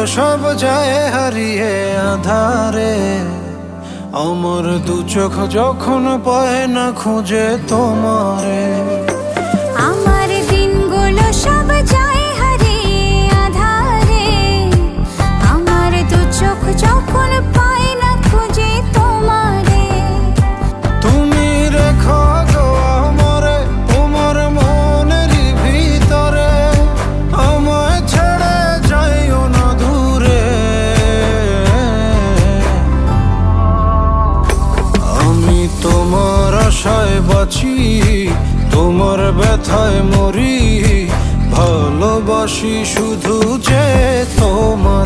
সব যায় হারিয়ে আধারে, আমার দু চোখ যখন পায় না খুঁজে তোমারে। আমার দিনগুলো সব যায় হারিয়ে আঁধারে, আমার দু চোখ যখন পায় না খুঁজে তোমারে। তুমি রেখো গো আমারে তোমার মনের ভিতরে, আমায় ছেড়ে যাইও না দূরে। আমি তোমার আশায় বাঁচি, তোমার ব্যথায় মরি, ভালোবাসি শুধু যে তোমার।